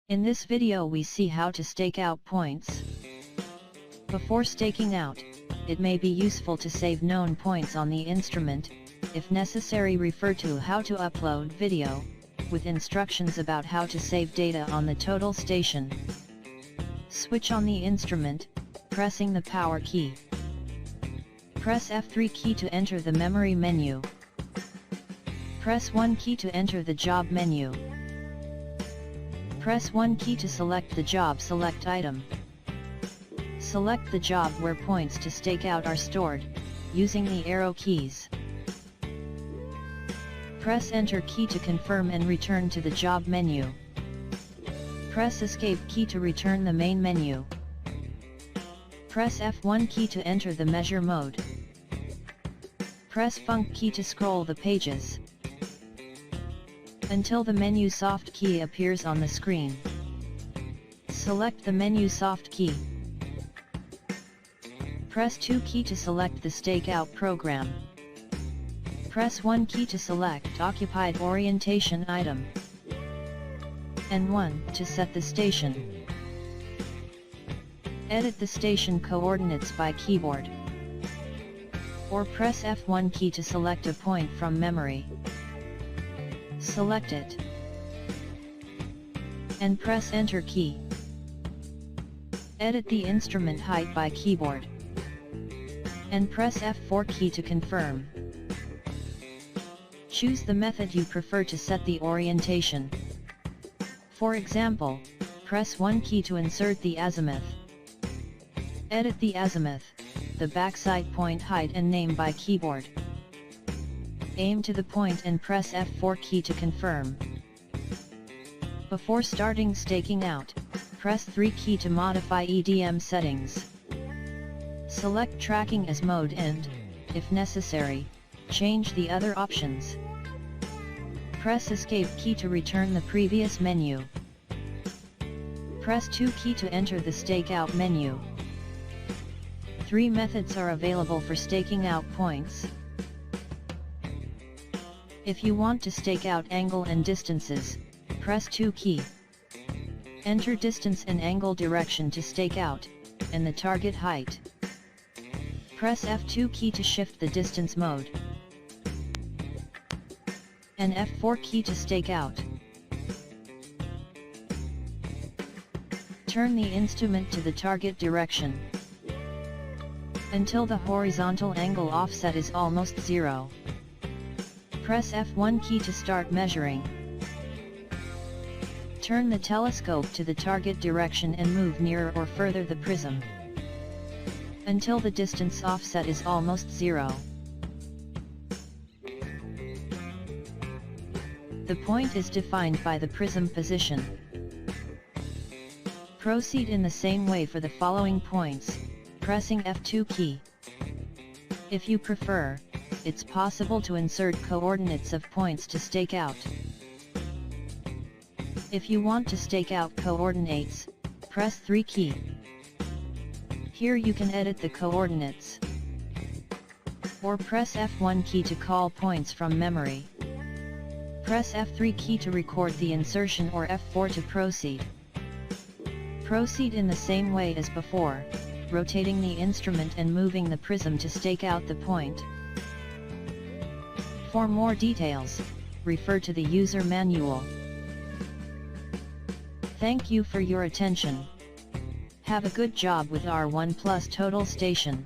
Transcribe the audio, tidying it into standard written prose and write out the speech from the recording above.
In this video we see how to stake out points. Before staking out, it may be useful to save known points on the instrument. If necessary, refer to how to upload video, with instructions about how to save data on the total station. Switch on the instrument, pressing the power key. Press F3 key to enter the memory menu. Press 1 key to enter the job menu. Press 1 key to select the job select item. Select the job where points to stake out are stored, using the arrow keys. Press Enter key to confirm and return to the job menu. Press Escape key to return the main menu. Press F1 key to enter the measure mode. Press Func key to scroll the pages, until the menu soft key appears on the screen. Select the menu soft key. Press 2 key to select the stakeout program. Press 1 key to select occupied orientation item, and 1 to set the station. Edit the station coordinates by keyboard, or press F1 key to select a point from memory. Select it, and press Enter key. Edit the instrument height by keyboard, and press F4 key to confirm. Choose the method you prefer to set the orientation. For example, press 1 key to insert the azimuth. Edit the azimuth, the backside point height and name by keyboard. Aim to the point and press F4 key to confirm. Before starting staking out, press 3 key to modify EDM settings. Select tracking as mode and, if necessary, change the other options. Press Escape key to return the previous menu. Press 2 key to enter the stakeout menu. 3 methods are available for staking out points. If you want to stake out angle and distances, press 2 key. Enter distance and angle direction to stake out, and the target height. Press F2 key to shift the distance mode, and F4 key to stake out. Turn the instrument to the target direction, until the horizontal angle offset is almost 0. Press F1 key to start measuring. Turn the telescope to the target direction and move nearer or further the prism, until the distance offset is almost 0. The point is defined by the prism position. Proceed in the same way for the following points, pressing F2 key. If you prefer, it's possible to insert coordinates of points to stake out. If you want to stake out coordinates, press 3 key. Here you can edit the coordinates, or press F1 key to call points from memory. Press F3 key to record the insertion or F4 to proceed. Proceed in the same way as before, rotating the instrument and moving the prism to stake out the point. For more details, refer to the user manual. Thank you for your attention. Have a good job with our OnePlus Total Station.